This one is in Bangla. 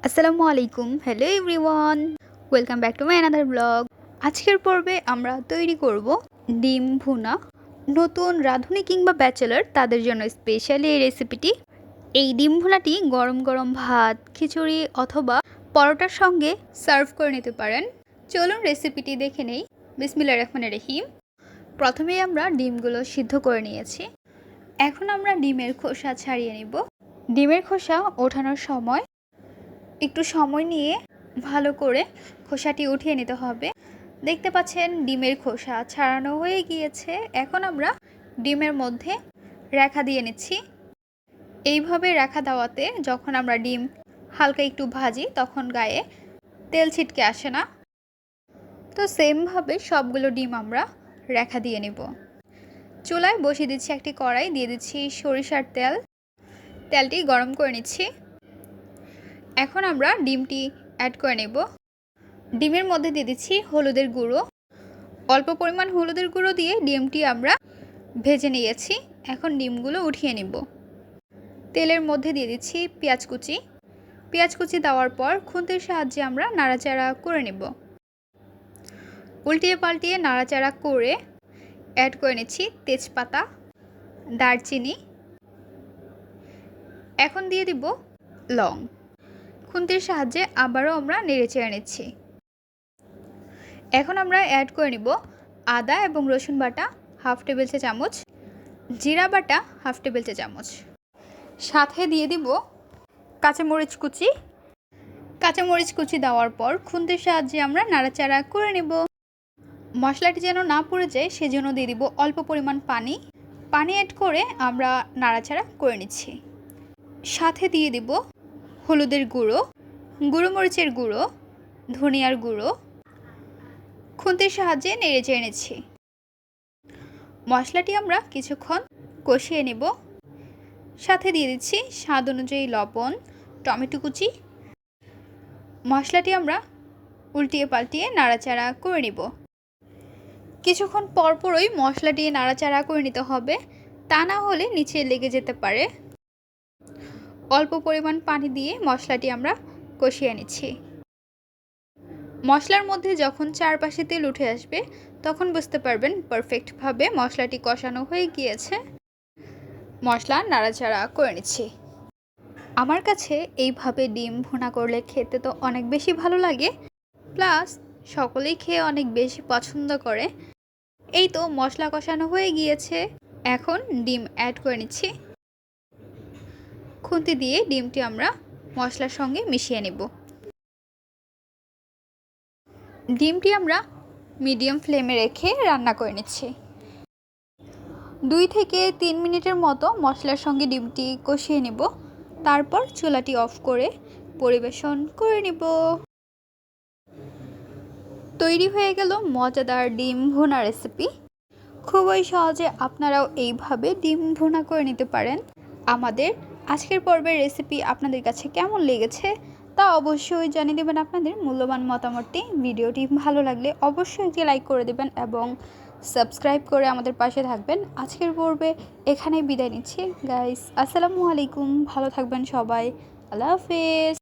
আসসালামু আলাইকুম, hello everyone, welcome back to my another blog. আজকের পর্বে আমরা তৈরি করব ডিম ভুনা। নতুন রাঁধুনি কিংবা ব্যাচেলার তাদের জন্য স্পেশালি এই রেসিপিটি। এই ডিম ভুনাটি গরম গরম ভাত, খিচুড়ি অথবা পরোটার সঙ্গে সার্ভ করে নিতে পারেন। চলুন রেসিপিটি দেখে নেই। বিসমিল্লাহির রহমানির রহিম। প্রথমেই আমরা ডিমগুলো সিদ্ধ করে নিয়েছি। এখন আমরা ডিমের খোসা ছাড়িয়ে নিব। ডিমের খোসা ওঠানোর সময় একটু সময় নিয়ে ভালো করে খোসাটি উঠিয়ে নিতে হবে। দেখতে পাচ্ছেন ডিমের খোসা ছাড়ানো হয়ে গিয়েছে। এখন আমরা ডিমের মধ্যে রেখা দিয়ে নিচ্ছি। এইভাবে রেখা দেওয়াতে যখন আমরা ডিম হালকা একটু ভাজি তখন গায়ে তেল ছিটকে আসে না। তো সেমভাবে সবগুলো ডিম আমরা রেখা দিয়ে নেব। চুলায় বসিয়ে দিচ্ছি একটি কড়াই, দিয়ে দিচ্ছি সরিষার তেল। তেলটি গরম করে নিচ্ছি। এখন আমরা ডিমটি অ্যাড করে নেব। ডিমের মধ্যে দিয়ে দিচ্ছি হলুদের গুঁড়ো। অল্প পরিমাণ হলুদের গুঁড়ো দিয়ে ডিমটি আমরা ভেজে নিয়েছি। এখন ডিমগুলো উঠিয়ে নেব। তেলের মধ্যে দিয়ে দিচ্ছি পেঁয়াজ কুচি। পেঁয়াজ কুচি দেওয়ার পর খুন্তির সাহায্যে আমরা নাড়াচাড়া করে নেব। উল্টিয়ে পাল্টিয়ে নাড়াচাড়া করে অ্যাড করে নিচ্ছি তেজপাতা, দারচিনি। এখন দিয়ে দিব লং। খুন্তির সাহায্যে আবারও আমরা নেড়েচেড়ে নিচ্ছি। এখন আমরা অ্যাড করে নিব আদা এবং রসুন বাটা হাফ টেবিল চা চামচ, জিরা বাটা হাফ টেবিল চা চামচ। সাথে দিয়ে দিব কাঁচামরিচ কুচি। কাঁচামরিচ কুচি দেওয়ার পর খুন্তির সাহায্যে আমরা নাড়াচাড়া করে নেব। মশলাটি যেন না পুড়ে যায় সেজন্য দিয়ে দিব অল্প পরিমাণ পানি। পানি অ্যাড করে আমরা নাড়াচাড়া করে নিচ্ছি। সাথে দিয়ে দিব হলুদের গুঁড়ো, গুঁড়ো মরিচের গুঁড়ো, ধনিয়ার গুঁড়ো। খুন্তির সাহায্যে নেড়ে চেড়ে নিচ্ছি। মশলাটি আমরা কিছুক্ষণ কষিয়ে নেব। সাথে দিয়ে দিচ্ছি স্বাদ অনুযায়ী লবণ, টমেটো কুচি। মশলাটি আমরা উল্টিয়ে পাল্টিয়ে নাড়াচাড়া করে নেব। কিছুক্ষণ পরপরই মশলাটি নাড়াচাড়া করে নিতে হবে, তা না হলে নিচে লেগে যেতে পারে। অল্প পরিমাণ পানি দিয়ে মশলাটি আমরা কষিয়ে নিচ্ছি। মশলার মধ্যে যখন চারপাশে তেল উঠে আসবে তখন বুঝতে পারবেন পারফেক্টভাবে মশলাটি কষানো হয়ে গিয়েছে। মশলা নাড়াচাড়া করে নিচ্ছি। আমার কাছে এইভাবে ডিম ভুনা করলে খেতে তো অনেক বেশি ভালো লাগে, প্লাস সকলেই খেয়ে অনেক বেশি পছন্দ করে। এই তো মশলা কষানো হয়ে গিয়েছে। এখন ডিম অ্যাড করে নিচ্ছি। খুন্তি দিয়ে ডিমটি আমরা মশলার সঙ্গে মিশিয়ে নেব। ডিমটি আমরা মিডিয়াম ফ্লেমে রেখে রান্না করে নিচ্ছি। 2 থেকে 3 মিনিটের মতো মশলার সঙ্গে ডিমটি কষিয়ে নেব। তারপর চুলাটি অফ করে পরিবেশন করে নেব। তৈরি হয়ে গেল মজাদার ডিম ভুনা রেসিপি। খুবই সহজে আপনারাও এইভাবে ডিম ভুনা করে নিতে পারেন। আমাদের আজকের পর্বের রেসিপি আপনাদের কাছে কেমন লেগেছে তা অবশ্যই জানিয়ে দেবেন আপনাদের মূল্যবান মতামতটি। ভিডিওটি ভালো লাগলে অবশ্যই একটি লাইক করে দেবেন এবং সাবস্ক্রাইব করে আমাদের পাশে থাকবেন। আজকের পর্বে এখানেই বিদায় নিচ্ছি গাইস। আসসালামু আলাইকুম, ভালো থাকবেন সবাই। আল্লাহ হাফেজ।